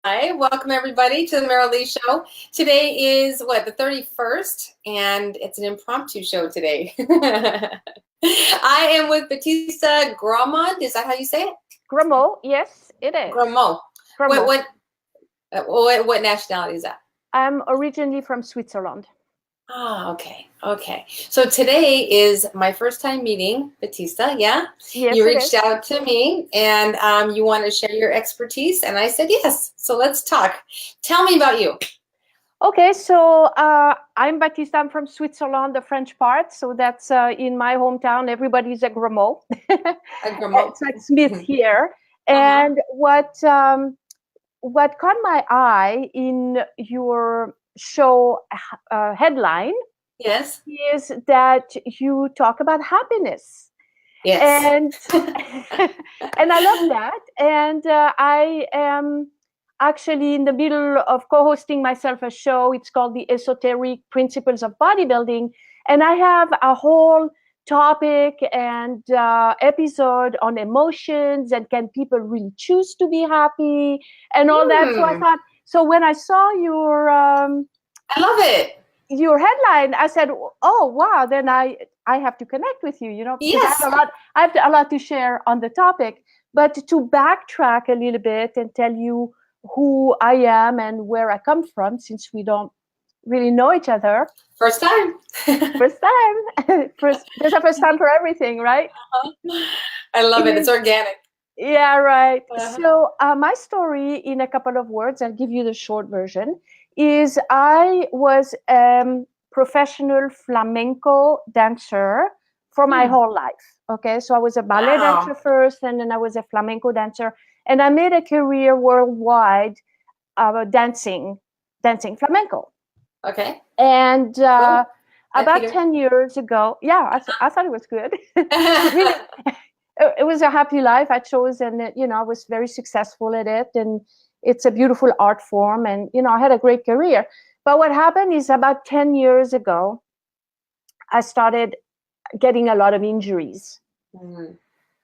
Hi, welcome everybody to the Merrilee Show. Today is the 31st, and it's an impromptu show today. I am with Batista Gremaud. Is that how you say it? Gremaud, yes, it is. Gremaud. Gremaud. What nationality is that? I'm originally from Switzerland. Ah, okay. So today is my first time meeting Batista, yeah? Yes, You it reached is. out to me and you want to share your expertise, and I said yes. So let's talk. Tell me about you. Okay, so I'm Batista. I'm from Switzerland, the French part. So that's in my hometown. Everybody's a Gremaud. A Gremaud. It's like Smith here. Uh-huh. And what caught my eye in your show headline Yes. is that you talk about happiness. Yes. And and I love that. And I am actually in the middle of co-hosting myself a show. It's called the Esoteric Principles of Bodybuilding, and I have a whole topic and episode on emotions and can people really choose to be happy and all that. So I thought, so when I saw I love it. your headline, I said, oh wow, then I have to connect with you, because Yes. I have a lot to share on the topic. But to backtrack a little bit and tell you who I am and where I come from, since we don't really know each other. First time. First time. There's a first time for everything, right? I love it. It's organic. Yeah, right. So my story, in a couple of words, I'll give you the short version, is I was a professional flamenco dancer for my whole life. Okay, so I was a ballet dancer first, and then I was a flamenco dancer, and I made a career worldwide dancing flamenco. Okay. And Cool. about 10 years ago, yeah, I thought it was good. Really, it was a happy life I chose, and I was very successful at it, and it's a beautiful art form, and I had a great career. But what happened is about 10 years ago, I started getting a lot of injuries.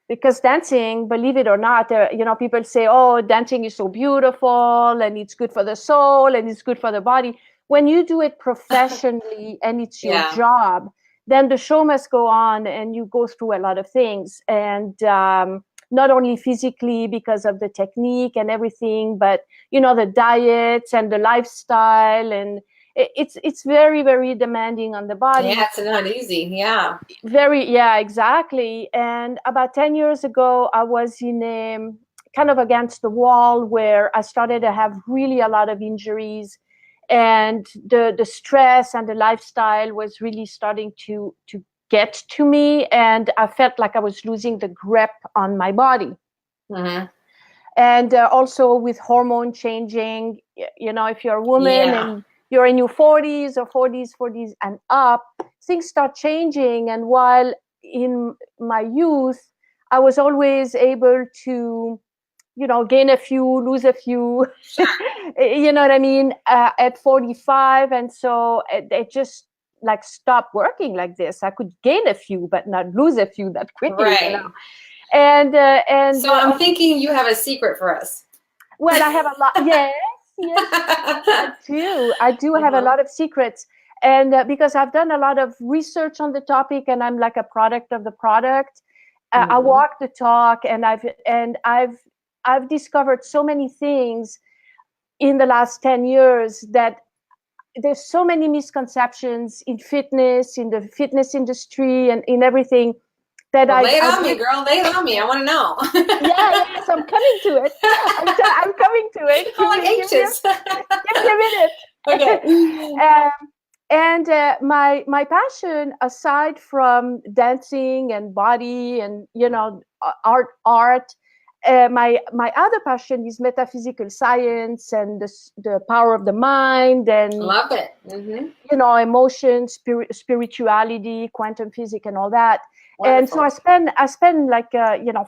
Because dancing, believe it or not, people say, oh, dancing is so beautiful and it's good for the soul and it's good for the body. When you do it professionally and it's your job, then the show must go on, and you go through a lot of things. And not only physically because of the technique and everything, but, the diets and the lifestyle, and it's very, very demanding on the body. Yeah, it's not easy. Yeah. Yeah, exactly. And about 10 years ago, I was in a kind of against the wall where I started to have really a lot of injuries, and the stress and the lifestyle was really starting to get to me, and I felt like I was losing the grip on my body. And also with hormone changing, if you're a woman and you're in your 40s or 40s and up, things start changing. And while in my youth, I was always able to, gain a few, lose a few, you know what I mean, at 45. And so it just like stopped working like this. I could gain a few, but not lose a few that quickly. Right. And so I'm thinking you have a secret for us. Well, I have a lot. Yes, I do have a lot of secrets. And because I've done a lot of research on the topic, and I'm like a product of the product. I walk the talk, and I've discovered so many things in the last 10 years that there's so many misconceptions in fitness, in the fitness industry, and in everything. That lay it on me, girl. Lay it on me. I want to know. Yes, I'm coming to it. I'm coming to it. I'm anxious. Give me a minute. Okay. And my passion, aside from dancing and body and art, my other passion is metaphysical science and the power of the mind, and love it. Emotions, spirituality, quantum physics, and all that. Wonderful. And so I spend like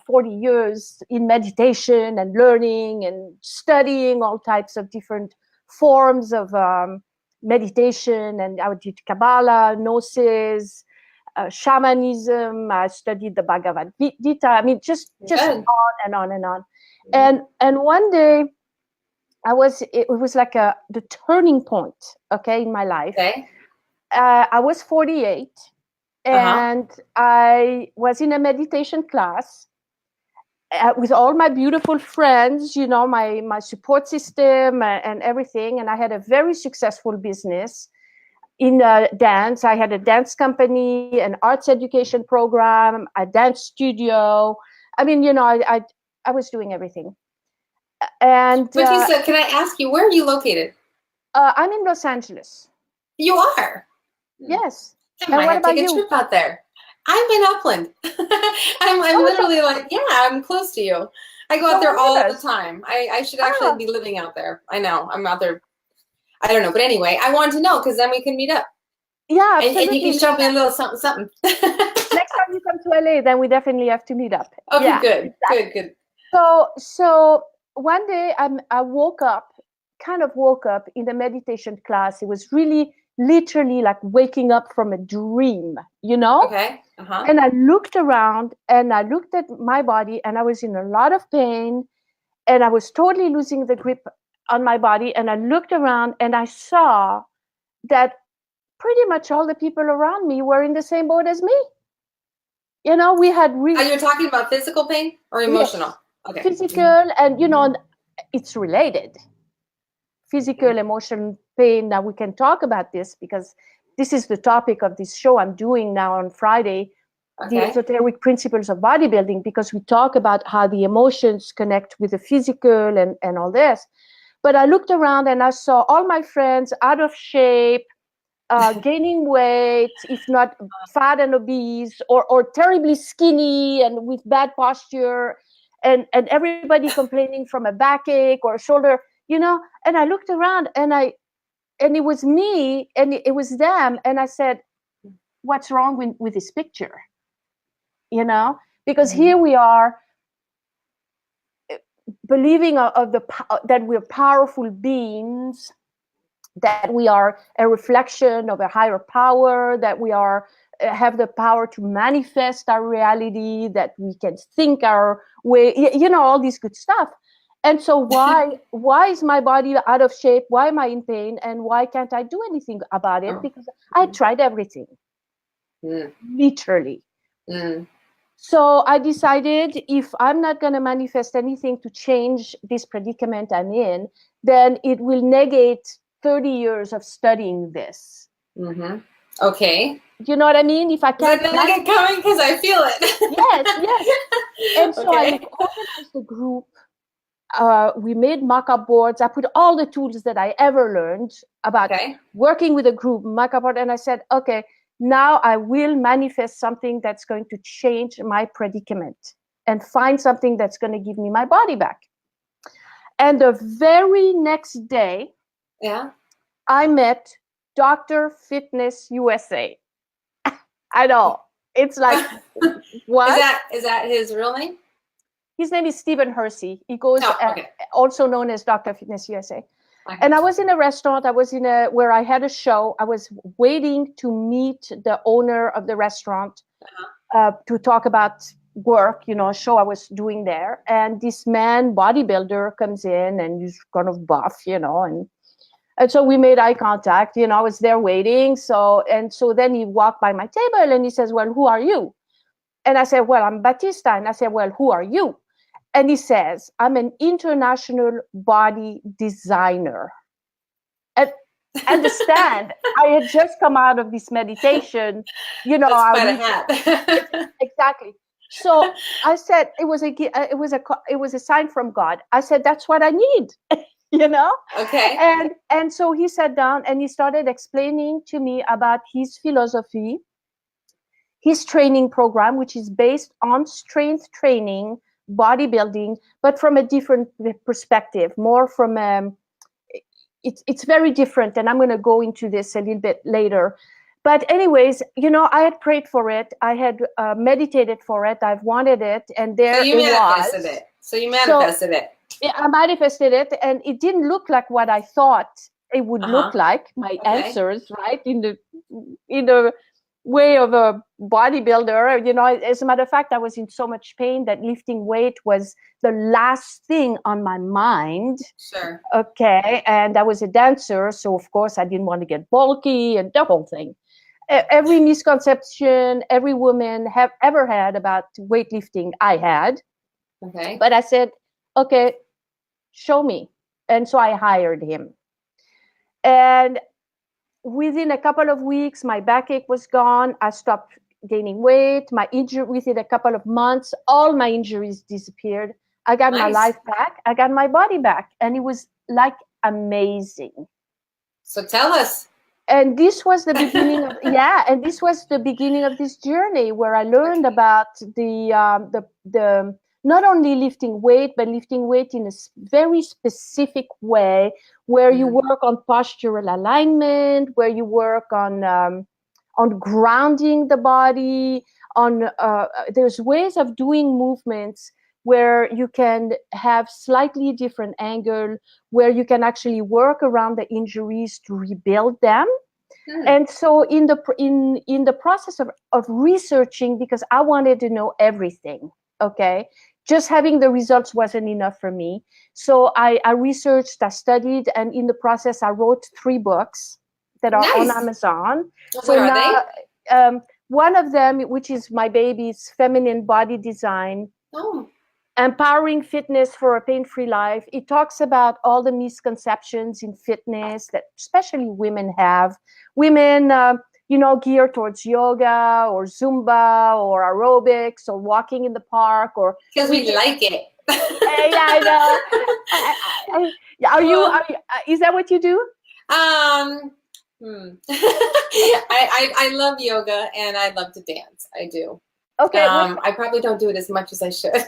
40 years in meditation and learning and studying all types of different forms of meditation. And I did Kabbalah, Gnosis, shamanism. I studied the Bhagavad Gita. I mean, just on and on and on. And one day it was like the turning point, okay, in my life. Okay. I was 48, Uh-huh. and I was in a meditation class with all my beautiful friends, my support system and everything. And I had a very successful business in dance. I had a dance company, an arts education program, a dance studio. I mean, I was doing everything. And Batista, can I ask you, where are you located? I'm in Los Angeles. You are? Yes. I And might what have to about take a you? trip out there. I'm in Upland. I'm literally like, yeah, I'm close to you. I go out there all the time. I should actually be living out there. I know. I'm out there. I don't know. But anyway, I wanted to know because then we can meet up. Yeah, absolutely. And you can show me a little something, something. Next time you come to LA, then we definitely have to meet up. Okay, yeah, good, exactly. good. So one day I woke up in the meditation class. It was really literally like waking up from a dream, Okay. Uh-huh. And I looked around and I looked at my body, and I was in a lot of pain, and I was totally losing the grip on my body. And I looked around and I saw that pretty much all the people around me were in the same boat as me. We had really. Are you talking about physical pain or emotional? Yes, okay. Physical, and it's related. Physical, emotional pain. Now we can talk about this because this is the topic of this show I'm doing now on Friday, the esoteric principles of bodybuilding, because we talk about how the emotions connect with the physical and all this. But I looked around and I saw all my friends out of shape, gaining weight, if not fat and obese, or terribly skinny and with bad posture, and everybody complaining from a backache or a shoulder, and I looked around and it was me and it was them, and I said, what's wrong with this picture? Because here we are believing that we're powerful beings, that we are a reflection of a higher power, that we are have the power to manifest our reality, that we can think our way, all this good stuff. And so why is my body out of shape? Why am I in pain? And why can't I do anything about it? Because I tried everything, literally. So I decided, if I'm not going to manifest anything to change this predicament I'm in, then it will negate 30 years of studying this. Okay. You know what I mean? If I can't. Then I get going because I feel it. Yes. And so I organized the group. We made mock-up boards. I put all the tools that I ever learned about working with a group, mock-up board, and I said, okay, now I will manifest something that's going to change my predicament and find something that's going to give me my body back. And the very next day, I met Dr. Fitness USA. I know. It's like, what? Is that his real name? His name is Stephen Hersey. He goes also known as Dr. Fitness USA. And I was in a restaurant. I was where I had a show. I was waiting to meet the owner of the restaurant to talk about work, a show I was doing there. And this man, bodybuilder, comes in and he's kind of buff, and so we made eye contact. I was there waiting. So then he walked by my table and he says, well, who are you? And I said, well, I'm Batista. And I said, well, who are you? And he says, I'm an international body designer. And understand, I had just come out of this meditation, exactly. So I said, it was a sign from God. I said, that's what I need, Okay. And so he sat down and he started explaining to me about his philosophy, his training program, which is based on strength training, bodybuilding, but from a different perspective, more from it's very different, and I'm going to go into this a little bit later. But anyways, I had prayed for it, I had meditated for it, I've wanted it, and there it was. So you manifested it. Yeah, I manifested it, and it didn't look like what I thought it would look like. My answers, right, in the way of a bodybuilder. You know, as a matter of fact, I was in so much pain that lifting weight was the last thing on my mind. Sure. Okay. And I was a dancer. So, of course, I didn't want to get bulky and the whole thing. Every misconception every woman have ever had about weightlifting, I had. Okay. But I said, okay, show me. And so I hired him. And within a couple of weeks, my backache was gone. I stopped gaining weight. My injury, within a couple of months, all my injuries disappeared. I got my life back. I got my body back. And it was like amazing. So tell us. And this was the beginning of, and this was the beginning of this journey where I learned about the not only lifting weight, but lifting weight in a very specific way, where you work on postural alignment, where you work on grounding the body, on there's ways of doing movements where you can have slightly different angle, where you can actually work around the injuries to rebuild them. And so in the process of researching, because I wanted to know everything, okay, just having the results wasn't enough for me. So I researched, I studied, and in the process, I wrote 3 books that are on Amazon. So what are they? One of them, which is my baby's Feminine Body Design. Empowering Fitness for a Pain-Free Life. It talks about all the misconceptions in fitness that especially women have. Women, geared towards yoga or Zumba or aerobics or walking in the park or. Because we like it. Yeah, I know. Are you? Is that what you do? I love yoga and I love to dance. I do. Okay. I probably don't do it as much as I should.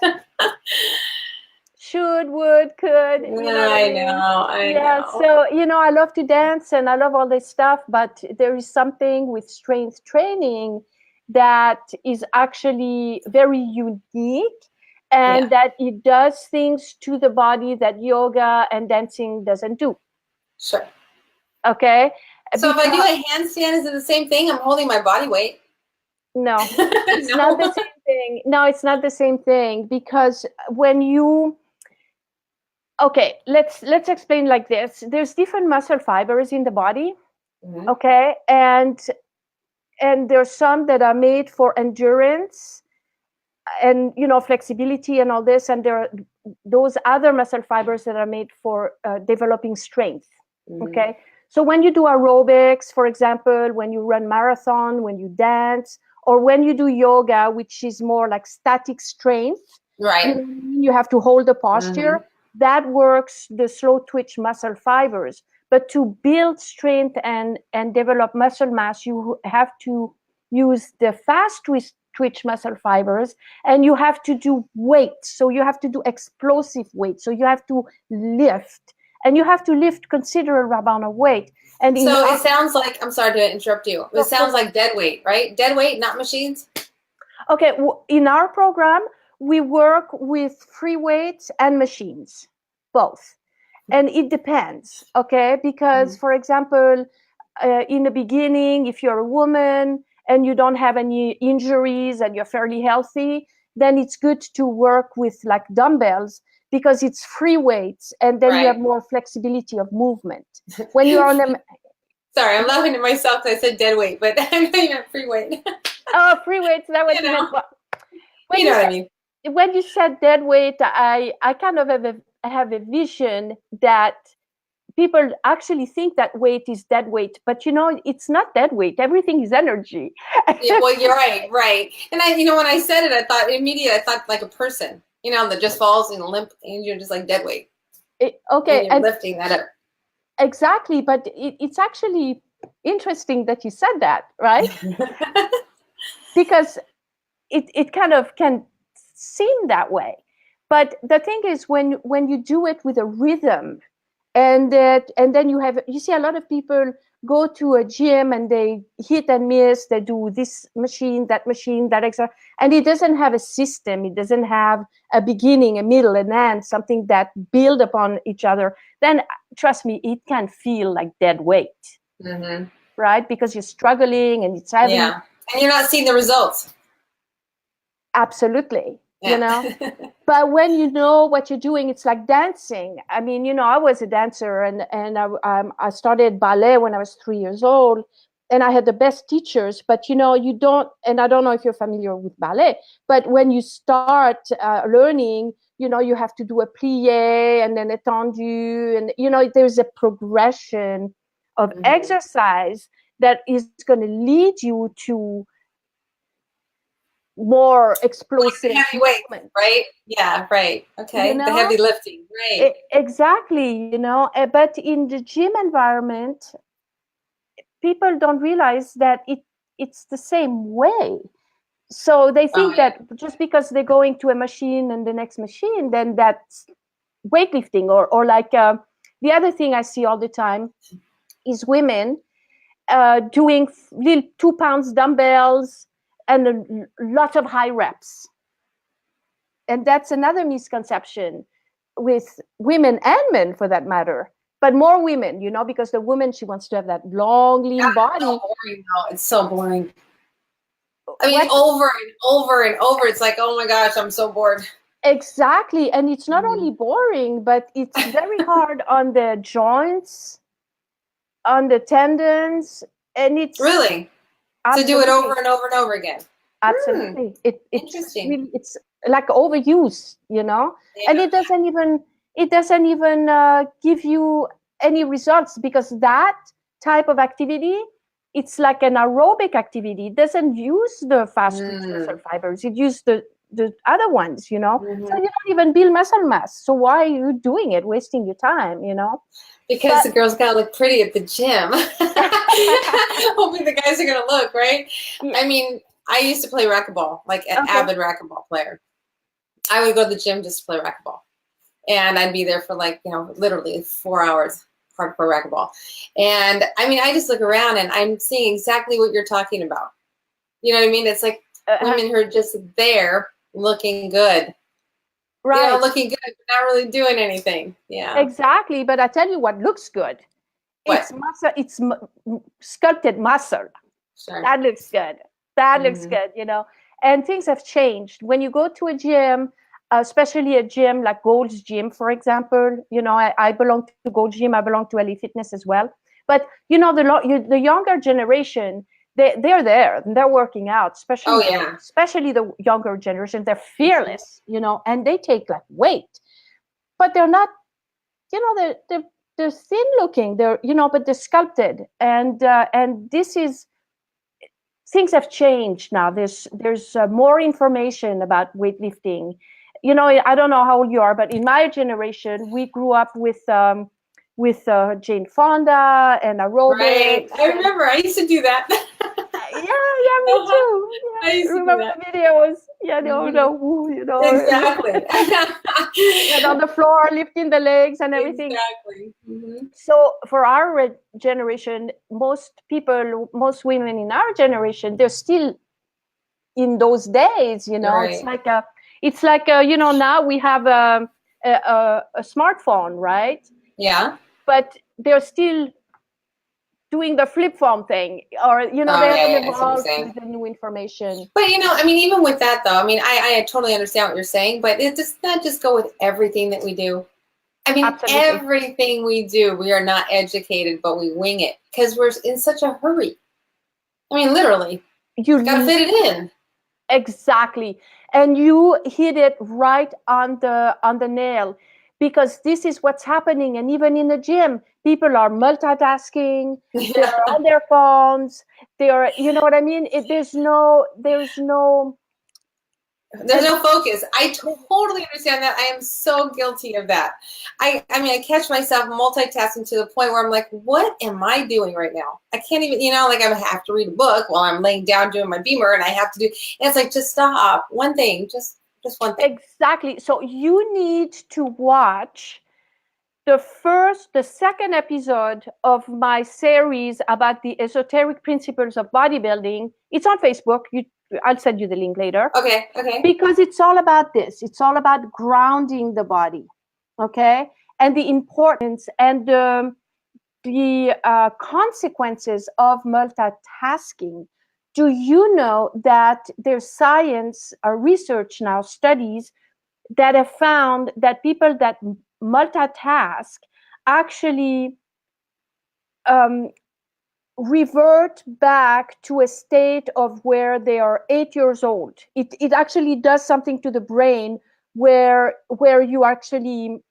Should, would, could. I know. So, I love to dance and I love all this stuff, but there is something with strength training that is actually very unique and that it does things to the body that yoga and dancing doesn't do. Sure. Okay. So if I do a handstand, is it the same thing? I'm holding my body weight. No, it's not the same thing. No, it's not the same thing, because when you, let's explain like this. There's different muscle fibers in the body, okay? And there's some that are made for endurance and, flexibility and all this. And there are those other muscle fibers that are made for developing strength, okay? So when you do aerobics, for example, when you run marathon, when you dance, or when you do yoga, which is more like static strength, right? You have to hold the posture. That works the slow twitch muscle fibers. But to build strength and develop muscle mass, you have to use the fast twitch muscle fibers, and you have to do weight. So you have to do explosive weight. So you have to lift, and you have to lift considerable amount of weight. And so it sounds like, I'm sorry to interrupt you. It sounds like dead weight, right? Dead weight, not machines. Okay. In our program, we work with free weights and machines, both. And it depends, okay? Because, for example, in the beginning, if you're a woman and you don't have any injuries and you're fairly healthy, then it's good to work with like dumbbells, because it's free weights, and then you have more flexibility of movement. When you're on them. Sorry, I'm laughing at myself because I said dead weight, but I know you meant free weight. Oh, free weights, that what you meant. You know what I mean. When you said dead weight, I kind of have a vision that people actually think that weight is dead weight, but it's not dead weight. Everything is energy. Yeah, well, you're right. And when I said it, I thought like a person, that just falls and limp, and you're just like dead weight. Okay. And you're lifting that up. Exactly, but it's actually interesting that you said that, right? Because it kind of can seem that way. But the thing is, when you do it with a rhythm, and then you see a lot of people go to a gym and they hit and miss, they do this machine, that extra, and it doesn't have a system, it doesn't have a beginning, a middle, an end, something that build upon each other, then trust me, it can feel like dead weight, right? Because you're struggling and it's heavy. Yeah. And you're not seeing the results. Absolutely. Yeah. You know, but when you know what you're doing, it's like dancing. I mean, you know, I was a dancer, and I started ballet when I was 3 years old, and I had the best teachers. But you know, you don't, and I don't know if you're familiar with ballet, but when you start learning, you know, you have to do a plie and then étendu, and you know, there's a progression of exercise that is going to lead you to more explosive Heavy weight, movement. right? Yeah, right. Okay, You the know, heavy lifting, right? exactly. You know, but in the gym environment, people don't realize that it's the same way. So they Oh think yeah. that just because they're going to a machine and the next machine, then that's weightlifting. Or like the other thing I see all the time is women doing little 2 pounds dumbbells and a lot of high reps. And that's another misconception with women and men, for that matter, but more women, you know, because the woman, she wants to have that long, lean body. It's so boring now. It's so boring. I mean, What? over and over and over. It's like, oh my gosh, I'm so bored. Exactly. And it's not only boring, but it's very hard on the joints, on the tendons, and it's Really? To do it absolutely, over and over and over again. absolutely. It's Interesting. really, it's like overuse, you know, and Yeah. it doesn't even give you any results, because that type of activity, it's like an aerobic activity. It doesn't use the fast twitch muscle fibers. It uses the other ones, you know. So you don't even build muscle mass. So why are you doing it, wasting your time, you know? Because the girls gotta look pretty at the gym. Hoping the guys are gonna look, right? Yeah. I mean, I used to play racquetball, like an avid racquetball player. I would go to the gym just to play racquetball. And I'd be there for like, you know, literally 4 hours hardcore racquetball. And I mean, I just look around and I'm seeing exactly what you're talking about. You know what I mean? It's like women who are just there looking good. Right. You know, looking good, but not really doing anything. Yeah. Exactly. But I tell you what looks good. What? It's muscle. It's sculpted muscle. Sure. That looks good. That looks good, you know. And things have changed. When you go to a gym, especially a gym like Gold's Gym, for example, you know, I belong to Gold's Gym. I belong to LA Fitness as well. But, you know, the younger generation, they're there and they're working out, especially, especially the younger generation. They're fearless, you know, and they take like weight. But they're not, you know, they're thin looking. They're, you know, but they're sculpted. And this is, things have changed now. There's more information about weightlifting. You know, I don't know how old you are, but in my generation, we grew up with Jane Fonda and aerobics. Right. I remember. I used to do that. Yeah, me too. Yeah. I used to remember do that. The videos. Yeah, you know. Exactly. And on the floor, lifting the legs and everything. Exactly. So for our generation, most women in our generation, they're still in those days, you know. Right. It's like you know, now we have a smartphone, right? Yeah. But they're still doing the flip phone thing, or you know, they haven't evolved with the new information. But you know, I mean, even with that though, I mean, I totally understand what you're saying, but it does not just go with everything that we do. I mean, absolutely. Everything we do, we are not educated, but we wing it because we're in such a hurry. I mean, literally, you got to fit it in. Exactly, and you hit it right on the nail, because this is what's happening. And even in the gym, people are multitasking. They're on their phones. They are, you know what I mean? There's no focus. I totally understand that. I am so guilty of that. I mean, I catch myself multitasking to the point where I'm like, what am I doing right now? I can't even, you know, like I have to read a book while I'm laying down doing my beamer, and I have to do, and it's like, just stop. One thing, just one thing. Exactly. So you need to watch the second episode of my series about the esoteric principles of bodybuilding. It's on Facebook. I'll send you the link later. Okay. Because it's all about this. It's all about grounding the body, okay? And the importance and the consequences of multitasking do you know that there's science or research now, studies that have found that people that multitask actually revert back to a state of where they are 8 years old. It actually does something to the brain where you actually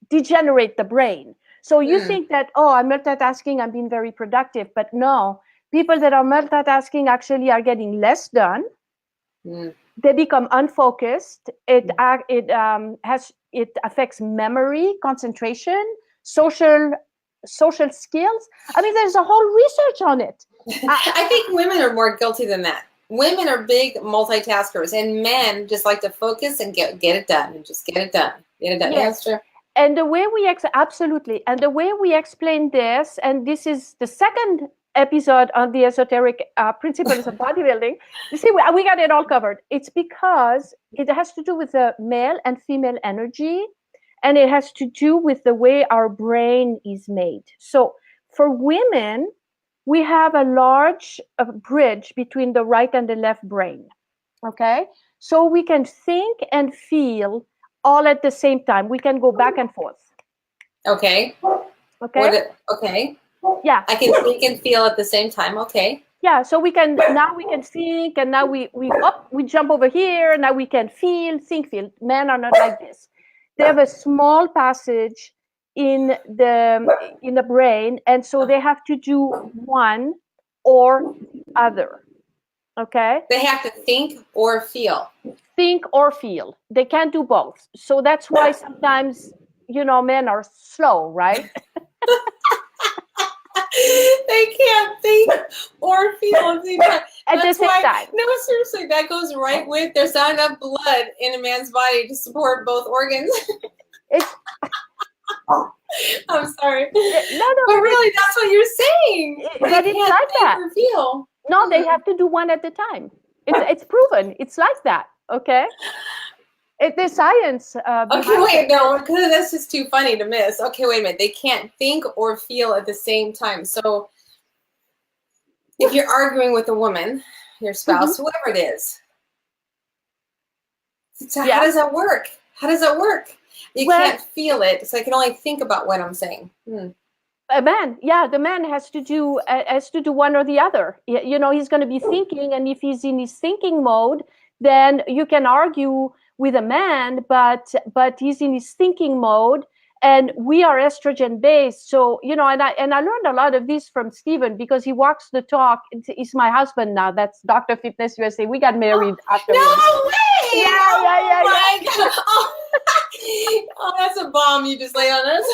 degenerate the brain. So you think that, oh, I'm multitasking, I'm being very productive, but no, people that are multitasking actually are getting less done. They become unfocused. It affects memory, concentration, social skills. I mean, there's a whole research on it. I think women are more guilty than that. Women are big multitaskers, and men just like to focus and get it done, and just get it done. Get it done. Yes. That's true. And the way we absolutely, and the way we explain this, and this is the second episode on the esoteric principles of bodybuilding. You see, we got it all covered. It's because it has to do with the male and female energy, and it has to do with the way our brain is made. So for women, we have a large bridge between the right and the left brain. Okay, so we can think and feel all at the same time. We can go back and forth. Okay. Okay. Okay. Yeah. I can think and feel at the same time. Okay. Yeah. So we can think, and now we jump over here. Now we can feel. Men are not like this. They have a small passage in the brain, and so they have to do one or the other. Okay. They have to think or feel. Think or feel. They can't do both. So that's why sometimes, men are slow, right? They can't think or feel at the same time. No, seriously, that goes right with there's not enough blood in a man's body to support both organs. I'm sorry. No, but really, that's what you're saying. But it's like that. Or feel. No, they have to do one at a time. It's proven. It's like that. Okay. There's science. Okay, wait, no, because that's just too funny to miss. Okay, wait a minute. They can't think or feel at the same time. So if you're arguing with a woman, your spouse, whoever it is, so how does that work? How does that work? You can't feel it, so I can only think about what I'm saying. A man, the man has to do one or the other. He's going to be thinking, and if he's in his thinking mode, then you can argue with a man, but he's in his thinking mode, and we are estrogen based. So and I learned a lot of this from Stephen, because he walks the talk. He's my husband now. That's Dr. Fitness USA. We got married after. No way! Yeah. My God. Oh, that's a bomb you just laid on us.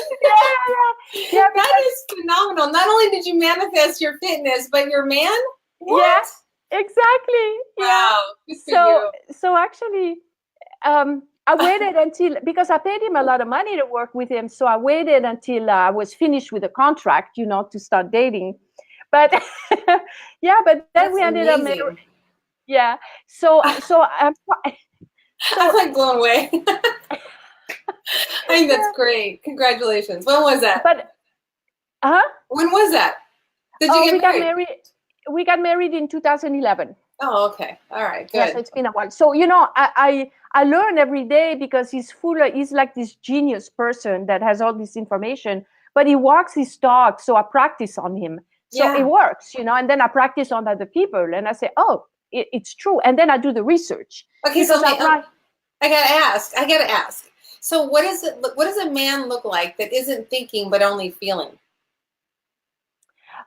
Yeah. That is phenomenal. Not only did you manifest your fitness, but your man? What? Yeah, exactly. Wow. Yeah. So actually, I waited until, because I paid him a lot of money to work with him. So I waited until I was finished with the contract, to start dating. But but then we ended up married. Yeah. So I'm like blown away. I think that's great. Congratulations. When was that? When was that? Did you get married? We got married in 2011. Oh, okay. All right. Good. Yes, it's been a while. So, I learn every day, because he's like this genius person that has all this information, but he walks his talk. So I practice on him. So it works, and then I practice on other people, and I say, oh, it's true. And then I do the research. Okay. So I gotta ask. So what does a man look like that isn't thinking, but only feeling?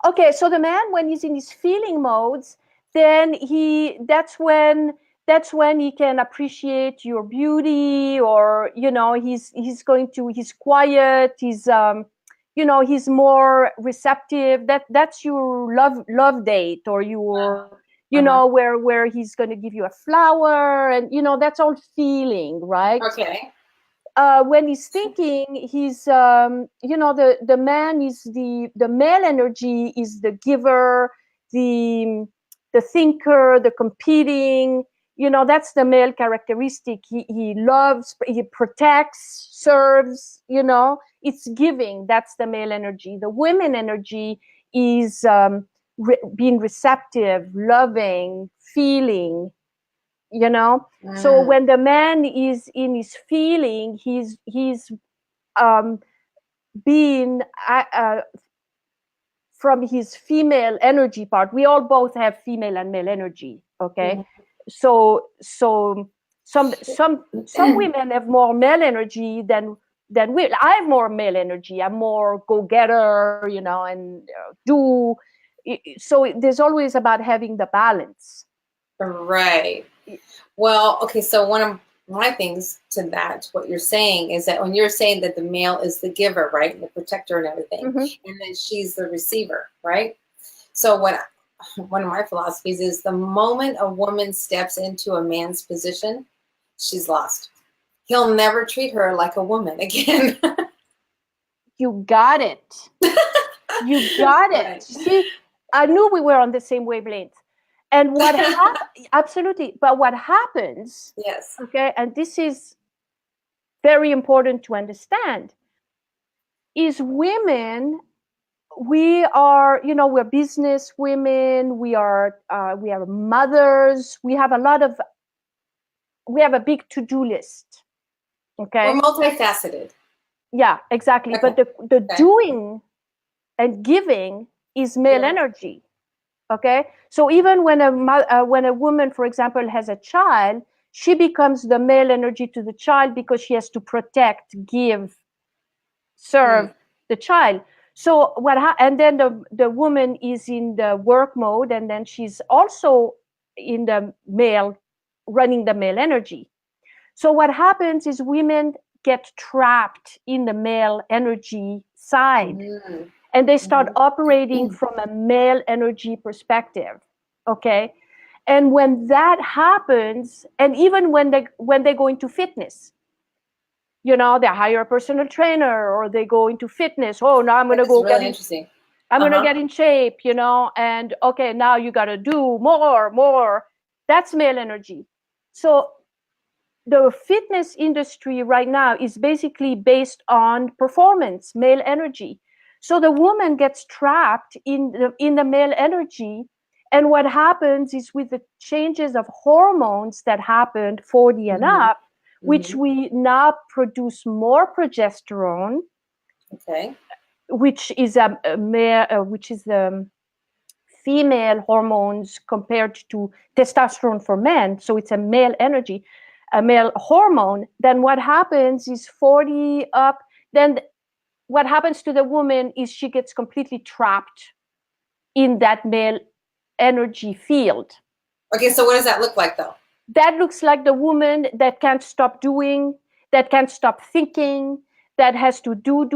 Okay. So the man, when he's in his feeling modes, then that's when he can appreciate your beauty, or he's quiet, he's more receptive. That's your love date, or your where he's going to give you a flower, and that's all feeling, right? Okay. When he's thinking, he's the man is the male energy is the giver, the thinker, the competing. That's the male characteristic. He loves, he protects, serves. It's giving. That's the male energy. The women energy is being receptive, loving, feeling, So when the man is in his feeling, he's being from his female energy part. We all both have female and male energy, okay? Mm-hmm. So some women have more male energy than we. I have more male energy. I'm more go-getter, and do. So there's always about having the balance. Right. Well, okay. So one of my things to that, what you're saying is that when you're saying that the male is the giver, right, and the protector and everything, and then she's the receiver, right? So one of my philosophies is the moment a woman steps into a man's position, she's lost. He'll never treat her like a woman again. You got it. You got it. Right. See, I knew we were on the same wavelength. And what absolutely, but what happens, yes, okay, and this is very important to understand, is women, we are, we're business women, we are mothers, we have a big to-do list, okay? We're multifaceted. Yeah, exactly. Okay. But the doing and giving is male energy. Okay, so even when a woman, for example, has a child, she becomes the male energy to the child because she has to protect, give, serve the child. So and then the woman is in the work mode, and then she's also in the male, running the male energy. So what happens is women get trapped in the male energy side. And they start operating from a male energy perspective, okay? And when that happens, and even when they go into fitness, they hire a personal trainer or they go into fitness. Oh, now I'm going to go really interesting. I'm going to get in shape, and okay, now you got to do more. That's male energy. So the fitness industry right now is basically based on performance, male energy. So the woman gets trapped in the male energy. And what happens is with the changes of hormones that happened 40 and up, which we now produce more progesterone, okay, which is the female hormones compared to testosterone for men. So it's a male energy, a male hormone. Then what happens is 40 up, then what happens to the woman is she gets completely trapped in that male energy field. Okay, so what does that look like though? That looks like the woman that can't stop doing, that can't stop thinking, that has to do,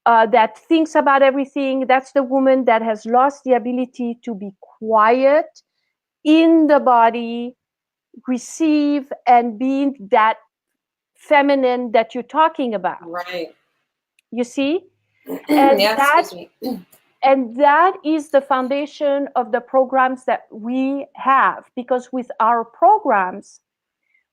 that thinks about everything. That's the woman that has lost the ability to be quiet in the body, receive, and being that feminine that you're talking about. Right. You see? And and that is the foundation of the programs that we have, because with our programs,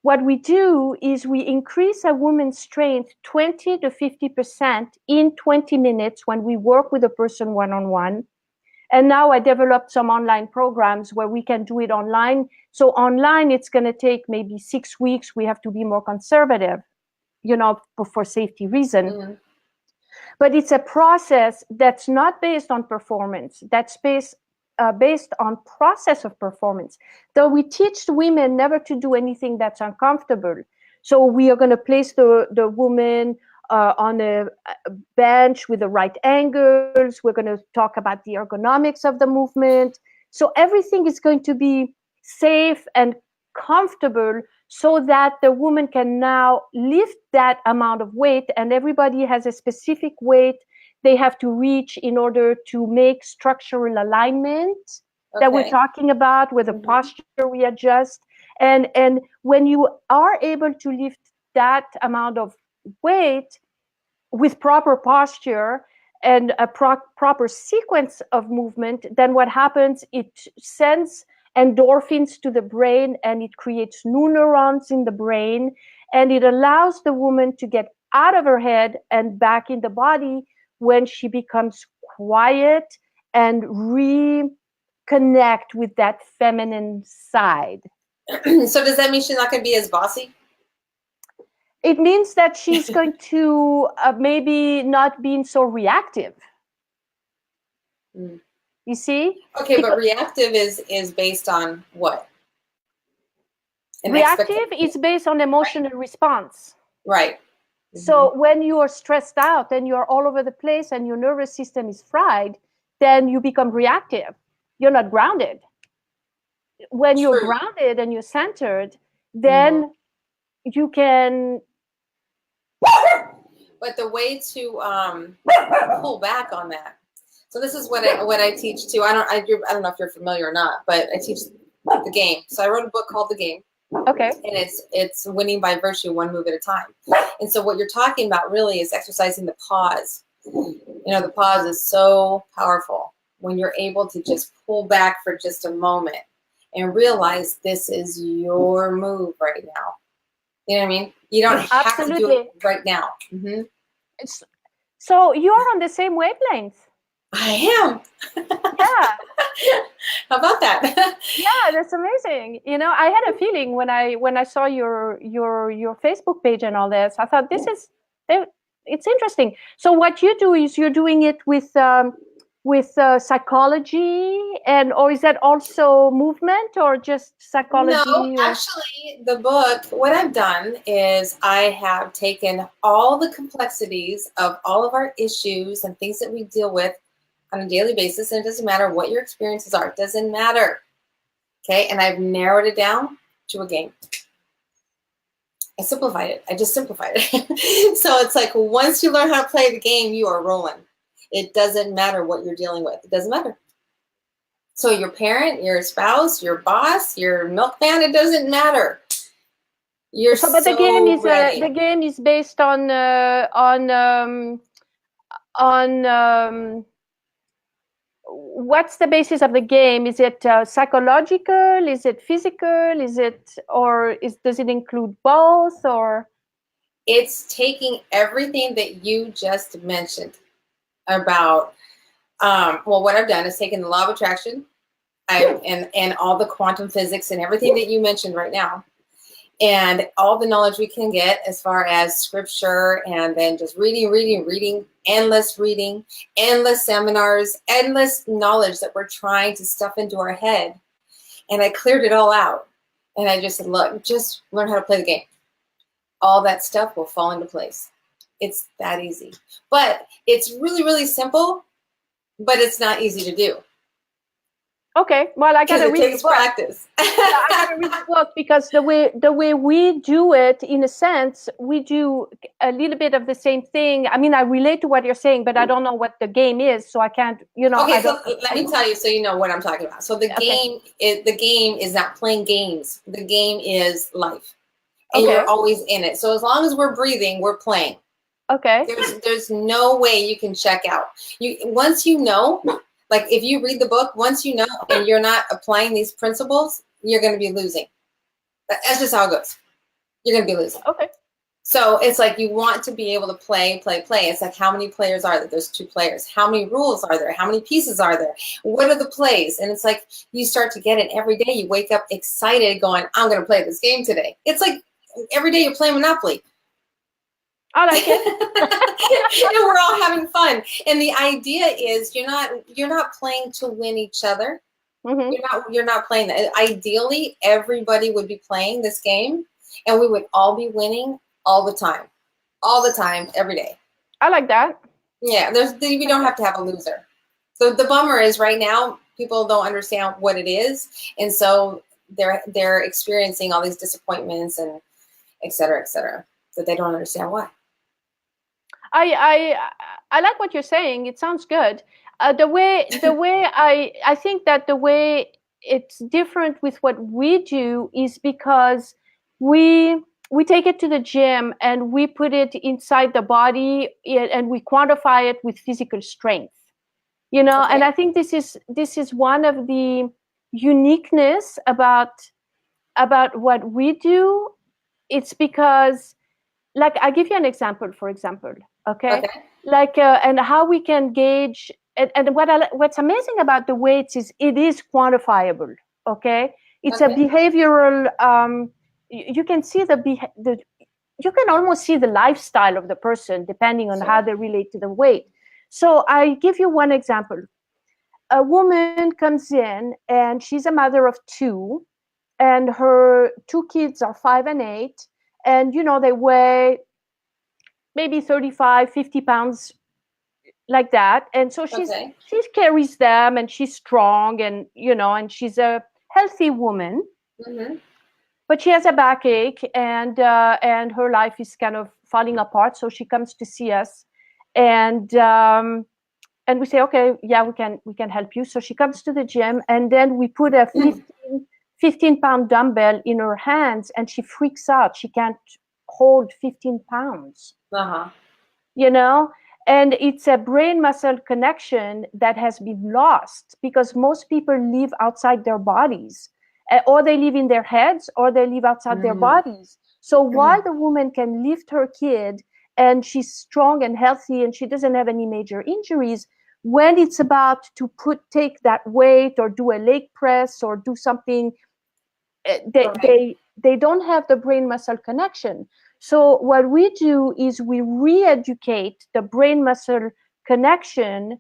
what we do is we increase a woman's strength 20 to 50% in 20 minutes when we work with a person one-on-one. And now I developed some online programs where we can do it online. So online, it's going to take maybe 6 weeks. We have to be more conservative, for safety reasons. But it's a process that's not based on performance. That's based on process of performance. Though we teach women never to do anything that's uncomfortable. So we are going to place the woman on a bench with the right angles. We're going to talk about the ergonomics of the movement. So everything is going to be safe and comfortable so that the woman can now lift that amount of weight, and everybody has a specific weight they have to reach in order to make structural alignment that we're talking about, with the posture we adjust. And when you are able to lift that amount of weight with proper posture and a proper sequence of movement, then what happens, it sends endorphins to the brain, and it creates new neurons in the brain, and it allows the woman to get out of her head and back in the body when she becomes quiet and reconnect with that feminine side. So does that mean she's not going to be as bossy? It means that she's going to maybe not being so reactive. Mm. You see? Okay, but reactive is based on what? Reactive is based on emotional response. Right. So when you are stressed out and you're all over the place and your nervous system is fried, then you become reactive. You're not grounded. When you're grounded and you're centered, then you can. But the way to pull back on that. So this is what I teach too. I don't know if you're familiar or not, but I teach the game. So I wrote a book called The Game. Okay. And it's winning by virtue, one move at a time. And so what you're talking about really is exercising the pause. The pause is so powerful when you're able to just pull back for just a moment and realize this is your move right now. You know what I mean? You don't have to do it right now. Mm-hmm. So you're on the same wavelength. I am. Yeah. How about that? Yeah, that's amazing. I had a feeling when I saw your Facebook page and all this. I thought it's interesting. So what you do is you're doing it with psychology, or is that also movement or just psychology? No, actually, the book, what I've done is I have taken all the complexities of all of our issues and things that we deal with on a daily basis, and it doesn't matter what your experiences are. It doesn't matter. Okay, and I've narrowed it down to a game. I simplified it. I just simplified it. So it's like once you learn how to play the game, you are rolling. It doesn't matter what you're dealing with. It doesn't matter. So your parent, your spouse, your boss, your milkman, it doesn't matter. But the game is based on what's the basis of the game? Is it psychological? Is it physical? Does it include both? Or it's taking everything that you just mentioned about. What I've done is taken the law of attraction, and all the quantum physics and everything that you mentioned right now, and all the knowledge we can get as far as scripture, and then just reading, endless reading, endless seminars, endless knowledge that we're trying to stuff into our head. And I cleared it all out. And I just said, look, just learn how to play the game. All that stuff will fall into place. It's that easy. But it's really, really simple, but it's not easy to do. Okay, well, I gotta read the book. Practice. I gotta read the book, because the way we do it, in a sense, we do a little bit of the same thing. I mean, I relate to what you're saying, but I don't know what the game is, so I can't. Okay, so let me tell you, so you know what I'm talking about. So the game is not playing games. The game is life, and you're always in it. So as long as we're breathing, we're playing. Okay. There's no way you can check out. Once you know. Like if you read the book, once you know and you're not applying these principles, you're going to be losing. That's just how it goes. You're going to be losing. Okay. So it's like you want to be able to play. It's like, how many players are there? There's 2 players. How many rules are there? How many pieces are there? What are the plays? And it's like you start to get it every day. You wake up excited going, I'm going to play this game today. It's like every day you're playing Monopoly. I like it. And we're all having fun. And the idea is you're not playing to win each other. Mm-hmm. You're not playing that. Ideally, everybody would be playing this game, and we would all be winning all the time, every day. I like that. Yeah, we don't have to have a loser. So the bummer is right now people don't understand what it is, and so they're experiencing all these disappointments and et cetera, that they don't understand why. I like what you're saying. It sounds good. The way I think that the way it's different with what we do is because we take it to the gym and we put it inside the body and we quantify it with physical strength. Okay. And I think this is one of the uniqueness about what we do. It's because, like, I'll give you an example, for example. Okay. Like, and how we can gauge and what's amazing about the weights is it is quantifiable. Okay, it's a Okay. behavioral. You can see the you can almost see the lifestyle of the person depending on Sure. how they relate to the weight. So I give you one example. A woman comes in and she's a mother of two, and her two kids are 5 and 8, and they weigh maybe 35, 50 pounds, like that. And so she Okay. carries them, and she's strong, and and she's a healthy woman, Mm-hmm. but she has a backache, and her life is kind of falling apart. So she comes to see us, and we say, okay, yeah, we can help you. So she comes to the gym, and then we put a 15-pound dumbbell in her hands, and she freaks out. She can't hold 15 pounds. Uh-huh. And it's a brain muscle connection that has been lost because most people live outside their bodies, or they live in their heads, or they live outside their bodies. So while the woman can lift her kid and she's strong and healthy and she doesn't have any major injuries, when it's about to take that weight or do a leg press or do something, they don't have the brain muscle connection. So what we do is we re-educate the brain muscle connection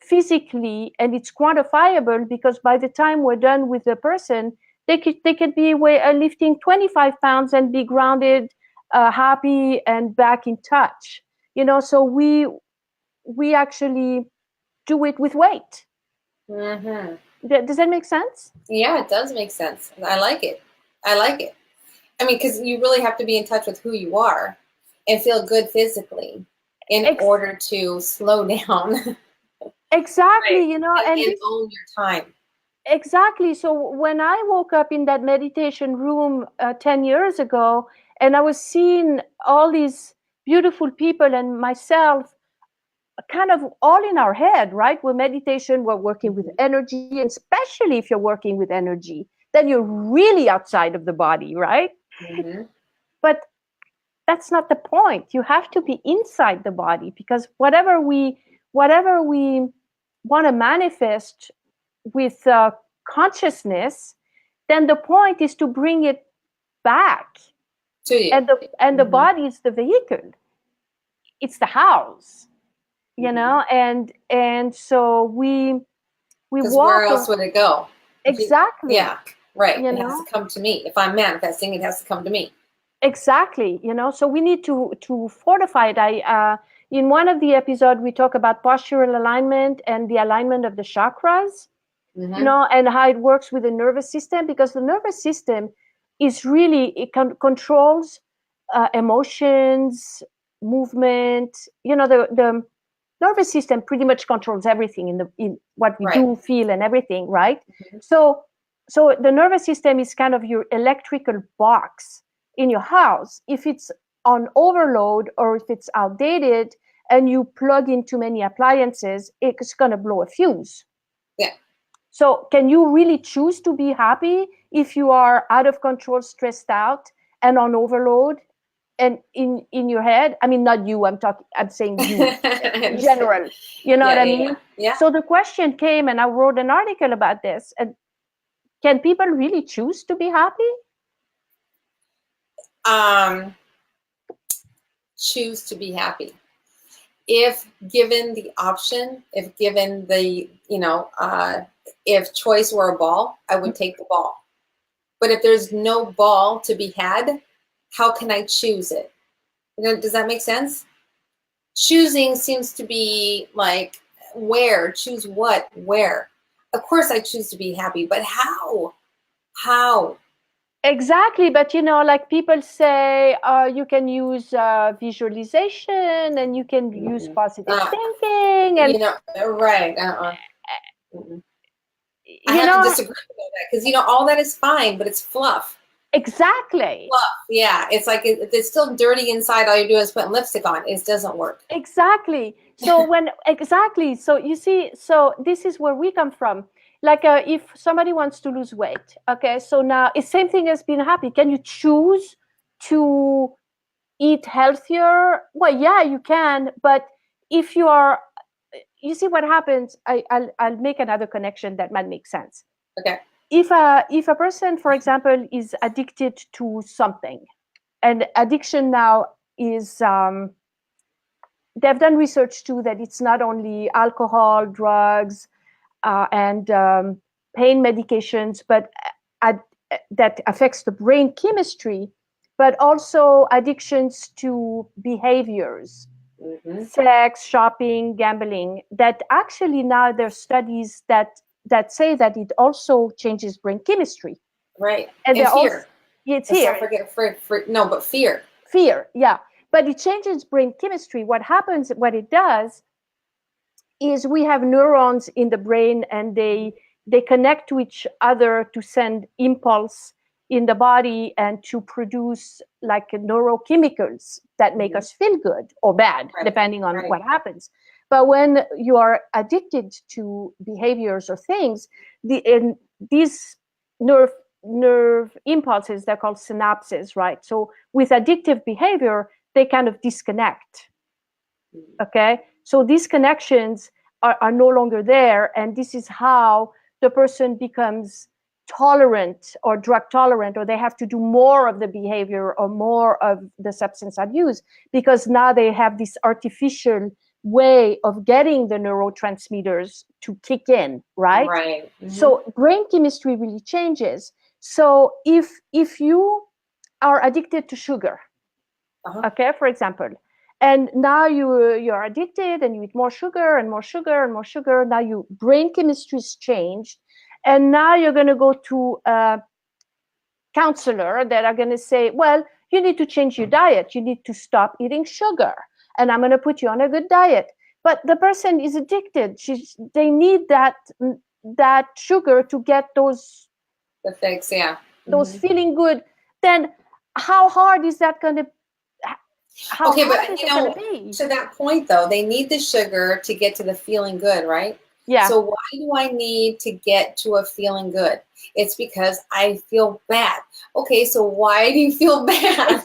physically, and it's quantifiable because by the time we're done with the person, they could be lifting 25 pounds and be grounded, happy, and back in touch. So we actually do it with weight. Mm-hmm. Does that make sense? Yeah, it does make sense. I like it. I mean, because you really have to be in touch with who you are and feel good physically in order to slow down. Exactly, Right. And own your time. Exactly. So when I woke up in that meditation room 10 years ago, and I was seeing all these beautiful people and myself kind of all in our head, right? With meditation, we're working with energy, and especially if you're working with energy, then you're really outside of the body, right? Mm-hmm. But that's not the point. You have to be inside the body, because whatever we want to manifest with consciousness, then the point is to bring it back To you. and the body is the vehicle, it's the house, and so we Because walk where else would it go? exactly. Yeah, right. It has to come to me. If I'm manifesting, it has to come to me. Exactly. So we need to fortify it. In one of the episodes we talk about postural alignment and the alignment of the chakras, and how it works with the nervous system, because the nervous system is really, it controls emotions, movement. The nervous system pretty much controls everything in what we do, feel, and everything, right? So the nervous system is kind of your electrical box in your house. If it's on overload or if it's outdated and you plug in too many appliances, it's going to blow a fuse. Yeah. So can you really choose to be happy if you are out of control, stressed out, and on overload, and in your head? I mean, not you, I'm saying you in general. You know what I mean? Yeah. So the question came, and I wrote an article about this. And can people really choose to be happy? Choose to be happy. If given the option, if given the, if choice were a ball, I would take the ball. But if there's no ball to be had, how can I choose it? Does that make sense? Choosing seems to be like, where? Choose what? Where? Of course I choose to be happy, but how? How? Exactly. But, like people say, you can use visualization, and you can use positive thinking. And right. I have to disagree with that, because all that is fine, but it's fluff. Exactly. Fluff. Yeah, it's like it's still dirty inside. All you do is put lipstick on. It doesn't work. Exactly. So so you see, so this is where we come from. Like if somebody wants to lose weight, okay, so now it's same thing as being happy. Can you choose to eat healthier? Well, yeah, you can, but if you are you see what happens. I'll make another connection that might make sense. Okay. If a person, for example, is addicted to something, and addiction now is, they've done research too that it's not only alcohol, drugs, and pain medications, but that affects the brain chemistry, but also addictions to behaviors, sex, shopping, gambling, that actually now there's studies that say that it also changes brain chemistry. Right. And fear. Also, it's Let's here. not forget no, but fear. Fear, yeah. But it changes brain chemistry. What happens, what it does is we have neurons in the brain, and they connect to each other to send impulse in the body and to produce like neurochemicals that make us feel good or bad, depending on what happens. But when you are addicted to behaviors or things, these nerve impulses, they're called synapses, right? So with addictive behavior, they kind of disconnect. Okay, so these connections are no longer there, and this is how the person becomes tolerant or drug tolerant, or they have to do more of the behavior or more of the substance abuse, because now they have this artificial way of getting the neurotransmitters to kick in, right? Right. So brain chemistry really changes. So if you are addicted to sugar, okay, for example, and now you're addicted and you eat more sugar and more sugar and more sugar, now your brain chemistry is changed, and now you're going to go to a counselor that are going to say, well, you need to change your diet, you need to stop eating sugar, and I'm going to put you on a good diet. But the person is addicted. They need that sugar to get those the fix, those feeling good. Then how hard is that going to okay, but to that point though, they need the sugar to get to the feeling good, right? Yeah. So why do I need to get to a feeling good? It's because I feel bad. Okay, so why do you feel bad?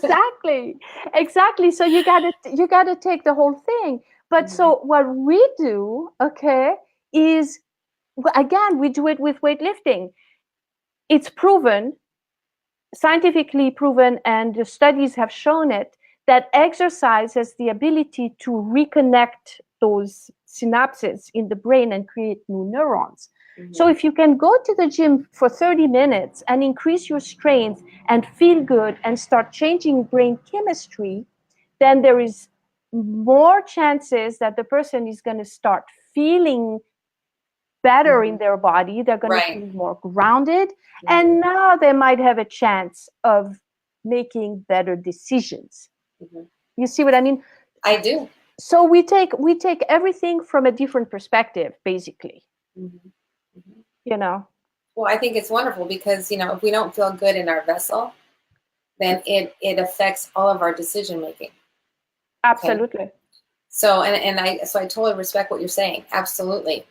Exactly. So you gotta take the whole thing. But so what we do, okay, is again, we do it with weightlifting. It's proven, scientifically proven, and the studies have shown it, that exercise has the ability to reconnect those synapses in the brain and create new neurons. So if you can go to the gym for 30 minutes and increase your strength and feel good and start changing brain chemistry, then there is more chances that the person is going to start feeling better in their body. They're going to feel more grounded, and now they might have a chance of making better decisions. You see what I mean? I do. So we take everything from a different perspective, basically. You know. Well, I think it's wonderful because, if we don't feel good in our vessel, then it affects all of our decision making. Absolutely. Okay? So I totally respect what you're saying. Absolutely.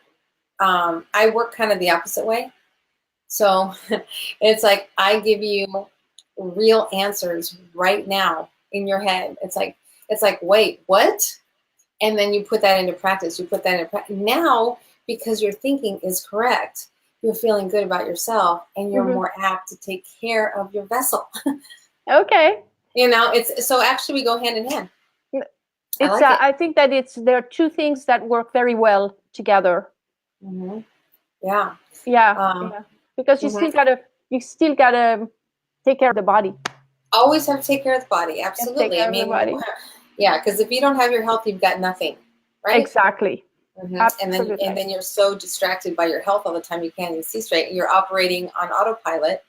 I work kind of the opposite way. So it's like I give you real answers right now in your head. It's like, wait, what? And then you put that into practice. Now, because your thinking is correct, you're feeling good about yourself, and you're more apt to take care of your vessel. Okay. It's so actually we go hand in hand. I think that there are two things that work very well together. Yeah. Yeah. Because you still gotta take care of the body. Always have to take care of the body. Absolutely. Yeah, because if you don't have your health, you've got nothing, right? Exactly. And then you're so distracted by your health all the time you can't even see straight. You're operating on autopilot.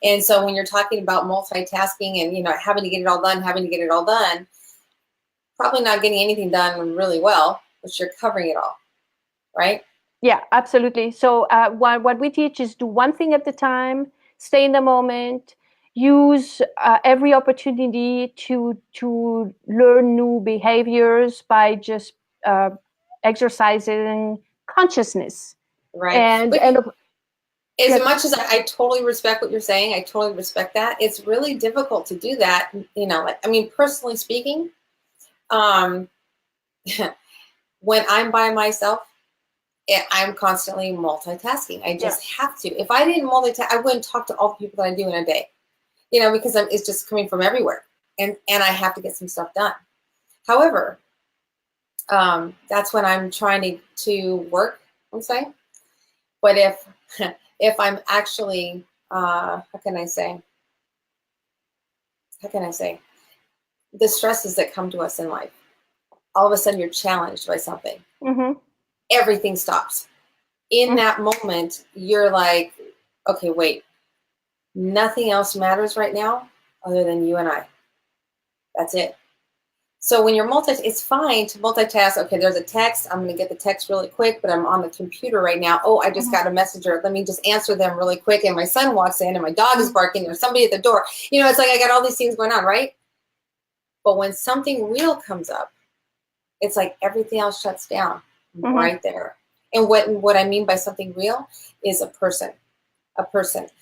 And so when you're talking about multitasking and having to get it all done, probably not getting anything done really well, but you're covering it all, right? Yeah, absolutely. So what we teach is do one thing at a time, stay in the moment, use every opportunity to learn new behaviors by just exercising consciousness. Right. And as much as I totally respect what you're saying, I totally respect that. It's really difficult to do that. Personally speaking, when I'm by myself, I'm constantly multitasking. I just have to. If I didn't multitask, I wouldn't talk to all the people that I do in a day, because it's just coming from everywhere, and I have to get some stuff done. However, that's when I'm trying to work, let's say. But if I'm actually, how can I say, the stresses that come to us in life, all of a sudden you're challenged by something. Mm-hmm. Everything stops. In that moment, you're like, okay, wait, nothing else matters right now other than you and I. That's it. So when you're it's fine to multitask. Okay, there's a text. I'm going to get the text really quick, but I'm on the computer right now. Oh, I just got a messenger. Let me just answer them really quick. And my son walks in and my dog is barking. There's somebody at the door. It's like I got all these things going on, right? But when something real comes up, it's like everything else shuts down right there. And what I mean by something real is a person.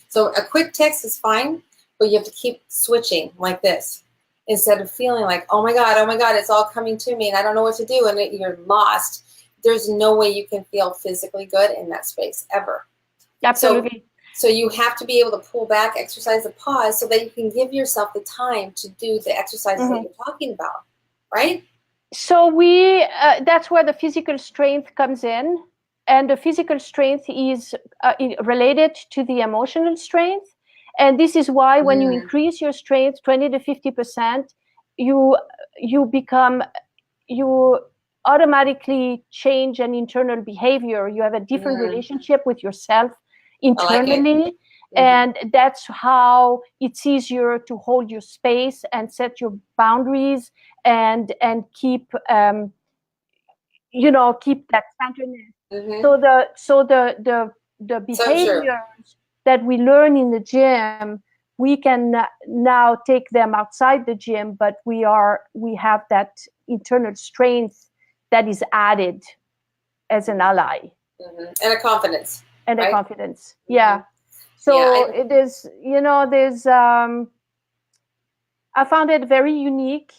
So a quick text is fine, but you have to keep switching like this instead of feeling like, oh my God, it's all coming to me and I don't know what to do and you're lost. There's no way you can feel physically good in that space ever. Absolutely. So you have to be able to pull back, exercise the pause so that you can give yourself the time to do the exercises that you're talking about, right? So that's where the physical strength comes in. And the physical strength is related to the emotional strength. And this is why when you increase your strength 20 to 50%, you automatically change an internal behavior. You have a different relationship with yourself internally. Like and that's how it's easier to hold your space and set your boundaries and keep keep that centeredness. So the behaviors that we learn in the gym, we can now take them outside the gym, but we have that internal strength that is added as an ally. And a confidence. And right? A confidence. Yeah. So it is, there's I found it very unique.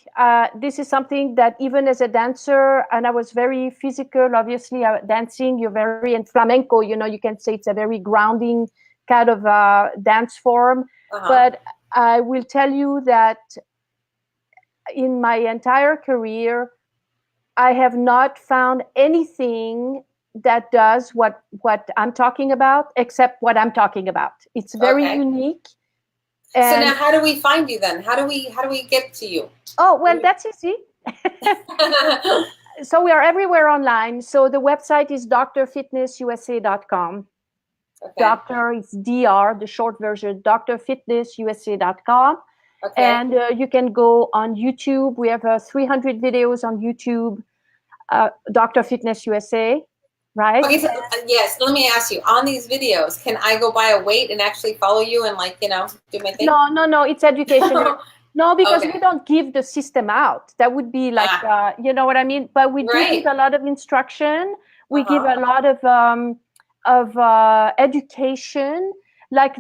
This is something that even as a dancer, and I was very physical, obviously dancing, you're very in flamenco, you can say it's a very grounding kind of dance form. But I will tell you that in my entire career, I have not found anything that does what I'm talking about, except what I'm talking about. It's very unique. And so now how do we find you then? How do we get to you? Oh, well, that's easy. So we are everywhere online. So the website is drfitnessusa.com. Doctor is DR, the short version, drfitnessusa.com. And you can go on YouTube. We have 300 videos on YouTube, Dr. Fitness USA. Right. Okay. So, yes. Let me ask you. On these videos, can I go buy a weight and actually follow you and do my thing? No. It's educational. No, because we don't give the system out. That would be like, you know what I mean. But we do give a lot of instruction. We give a lot of education. Like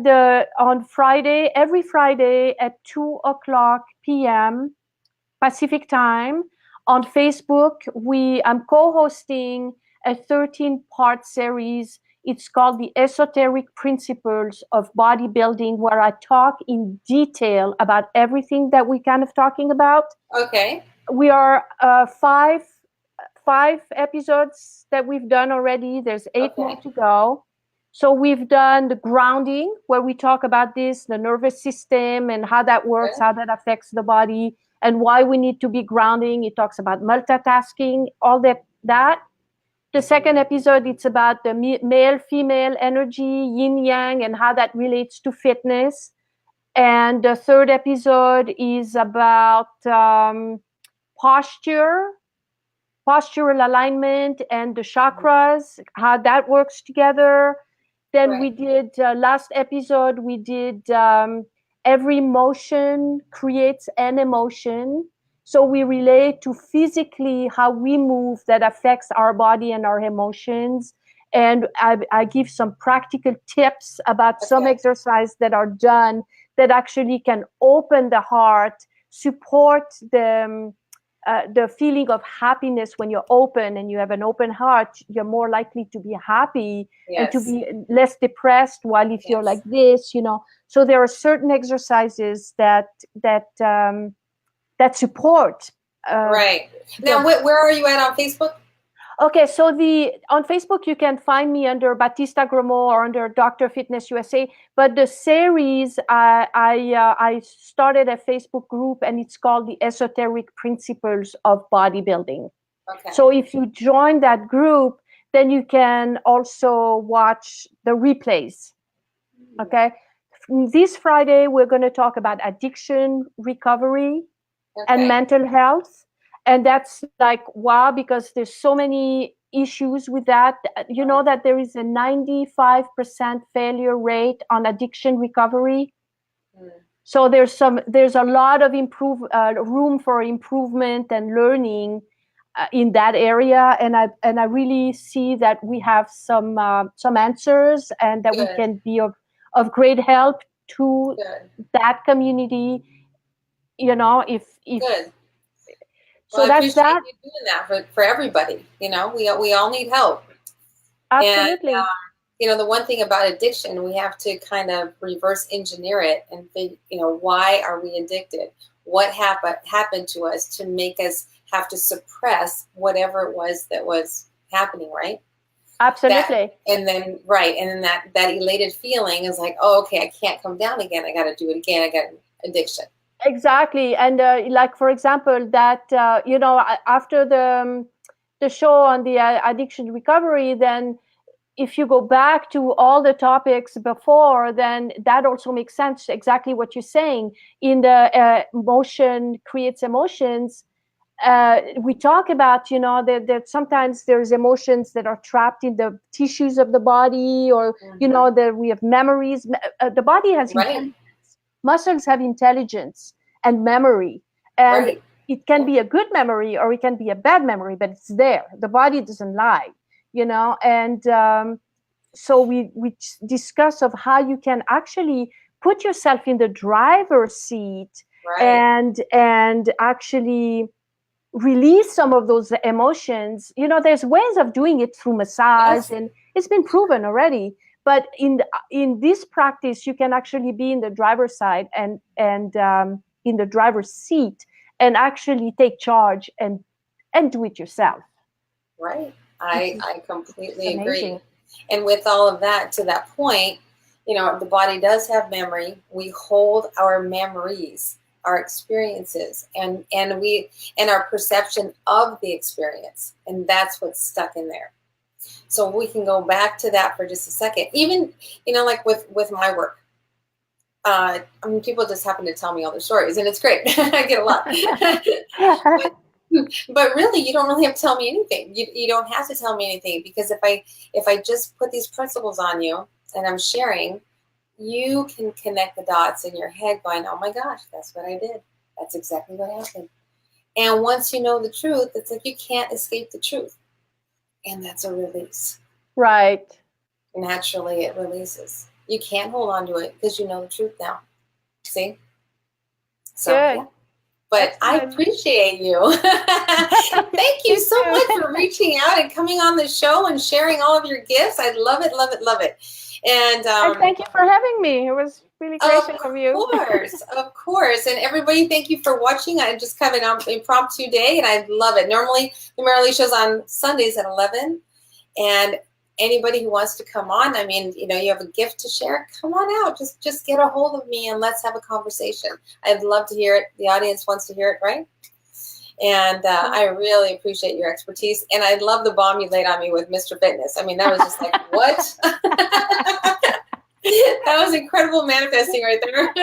on Friday, every Friday at 2:00 p.m. Pacific time on Facebook, I'm co-hosting a 13-part series. It's called The Esoteric Principles of Bodybuilding, where I talk in detail about everything that we kind of talking about. Okay. We are five episodes that we've done already. There's 8 more to go. So we've done the grounding, where we talk about this, the nervous system and how that works, how that affects the body, and why we need to be grounding. It talks about multitasking, all that. The second episode, it's about the male-female energy, yin-yang, and how that relates to fitness. And the third episode is about postural alignment and the chakras, how that works together. Then we did, last episode, we did every motion creates an emotion. So we relate to physically how we move that affects our body and our emotions. And I give some practical tips about some exercise that are done that actually can open the heart, support the the feeling of happiness when you're open and you have an open heart, you're more likely to be happy and to be less depressed. While if you're like this, so there are certain exercises that support. Right. Now, where are you at on Facebook? Okay, so on Facebook you can find me under Batista Gremaud or under Dr. Fitness USA. But the series, I started a Facebook group, and it's called the Esoteric Principles of Bodybuilding. Okay. So if you join that group, then you can also watch the replays. Okay. This Friday we're going to talk about addiction recovery and mental health. And that's like, wow, because there's so many issues with that. You know that there is a 95% failure rate on addiction recovery. So there's a lot of room for improvement and learning in that area. And I really see that we have some answers, and that we can be of great help to that community. If so, well, that's that. You doing that for everybody. We all need help. Absolutely. And, the one thing about addiction, we have to kind of reverse engineer it and think, why are we addicted? What happened to us to make us have to suppress whatever it was that was happening, right? Absolutely. And then that elated feeling is like, oh, okay, I can't come down again. I got to do it again. I got addiction. Exactly. And like, for example, that, after the show on the addiction recovery, then if you go back to all the topics before, then that also makes sense. Exactly what you're saying. In the emotion creates emotions. We talk about, that sometimes there's emotions that are trapped in the tissues of the body, or, that we have memories. The body has intelligence. Muscles have intelligence and memory, and it can be a good memory or it can be a bad memory, but it's there. The body doesn't lie, and so we discuss of how you can actually put yourself in the driver's seat and actually release some of those emotions. There's ways of doing it through massage, and it's been proven already. But in this practice, you can actually be in the driver's side and in the driver's seat, and actually take charge and do it yourself. Right. I completely agree. And with all of that, to that point, the body does have memory. We hold our memories, our experiences, and our perception of the experience, and that's what's stuck in there. So we can go back to that for just a second. Even, like with my work, people just happen to tell me all their stories, and it's great. I get a lot. but really, you don't really have to tell me anything. You don't have to tell me anything, because if I just put these principles on you and I'm sharing, you can connect the dots in your head going, oh my gosh, that's what I did. That's exactly what happened. And once you know the truth, it's like you can't escape the truth. And that's a release. Right. Naturally, it releases. You can't hold on to it because you know the truth now. See? So, good. But I appreciate you. Thank you so much for reaching out and coming on the show and sharing all of your gifts. I love it, love it, love it. And thank you for having me. It was really gracious of you. Of course. And everybody, thank you for watching. I just kind of an impromptu day, and I love it. Normally, the Merrilee show's on Sundays at 11. And anybody who wants to come on, you have a gift to share, come on out. Just get a hold of me and let's have a conversation. I'd love to hear it. The audience wants to hear it, right? And I really appreciate your expertise. And I love the bomb you laid on me with Mr. Fitness. That was just like, what? That was incredible manifesting right there.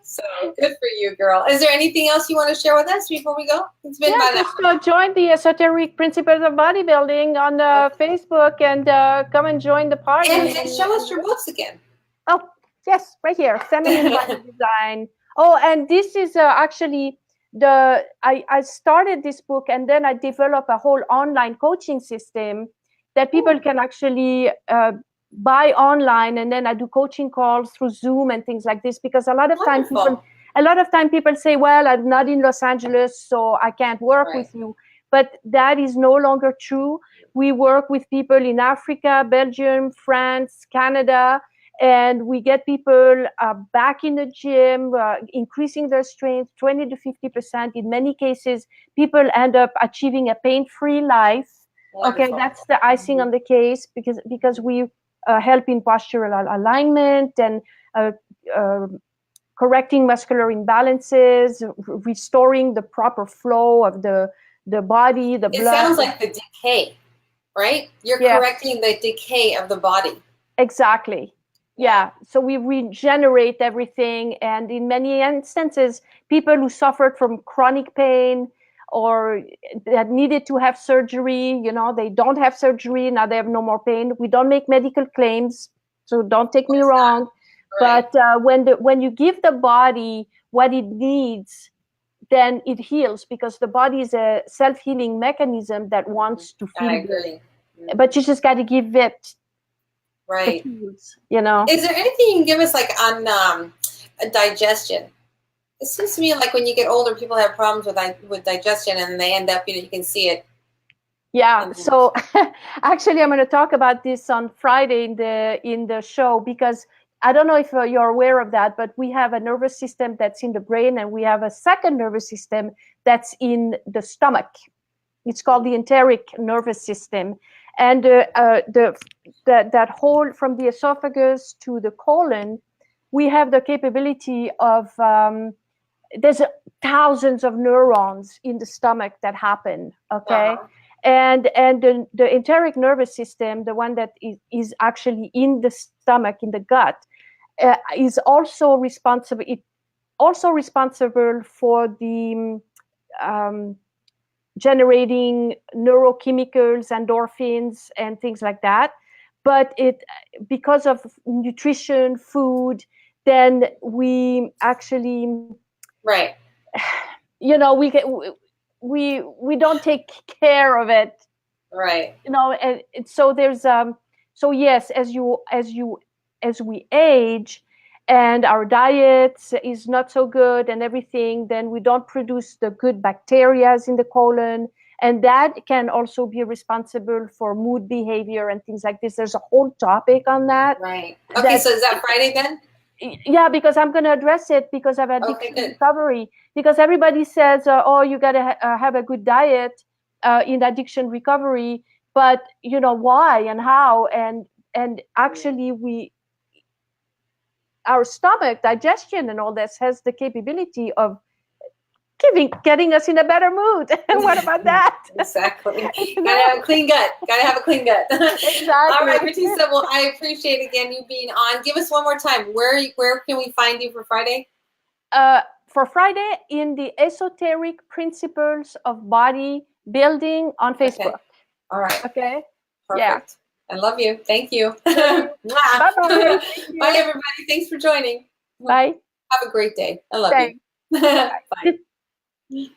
So good for you, girl. Is there anything else you want to share with us before we go? It's been about an hour. So join the Esoteric Principles of Bodybuilding on Facebook, and come and join the party. And show us your books again. Oh, yes, right here. Feminine Body Design. Oh, and this is actually I started this book, and then I developed a whole online coaching system that people can actually buy online, and then I do coaching calls through Zoom and things like this, because a lot of times people a lot of time people say, well, I'm not in Los Angeles, so I can't work Right. with you. But that is no longer true. We work with people in Africa, Belgium, France, Canada, and we get people back in the gym, increasing their strength 20 to 50%. In many cases, people end up achieving a pain-free life. Wonderful. Okay, that's the icing on the case, because we help in postural alignment and correcting muscular imbalances, restoring the proper flow of the body, the blood. It sounds like the decay, right? You're correcting the decay of the body. Exactly. Yeah. So we regenerate everything. And in many instances, people who suffered from chronic pain or that needed to have surgery, they don't have surgery. Now they have no more pain. We don't make medical claims. So don't take me wrong. Right. But when you give the body what it needs, then it heals, because the body is a self-healing mechanism that wants to feel good. But you just got to give it. Right. Tools, Is there anything you can give us, like, on digestion? It seems to me like when you get older, people have problems with digestion, and they end up, you can see it. Yeah. So actually, I'm going to talk about this on Friday in the show, because I don't know if you're aware of that, but we have a nervous system that's in the brain, and we have a second nervous system that's in the stomach. It's called the enteric nervous system. And that whole, from the esophagus to the colon, we have the capability of, there's thousands of neurons in the stomach that happen, okay? Uh-huh. And the enteric nervous system, the one that is actually in the stomach, in the gut, is also responsible. It's also responsible for the generating neurochemicals, endorphins, and things like that. But because of nutrition, food, then we actually, right, we don't take care of it, right? And so there's so yes, as we age, and our diet is not so good and everything, then we don't produce the good bacteria in the colon. And that can also be responsible for mood behavior and things like this. There's a whole topic on that. Right. Okay, so is that Friday then? Yeah, because I'm going to address it because of addiction recovery. Because everybody says, oh, you got to have a good diet in addiction recovery. But, why and how? And actually, our stomach, digestion and all this has the capability of getting us in a better mood. What about that? Exactly. Gotta have a clean gut. Exactly. All right, Batista, well, I appreciate, again, you being on. Give us one more time. Where can we find you for Friday? For Friday, in the Esoteric Principles of Body Building on Facebook. Okay. All right. Okay. Perfect. Yeah. I love you. Thank you. Bye-bye. Bye, everybody. Thanks for joining. Bye. Have a great day. I love you. Bye.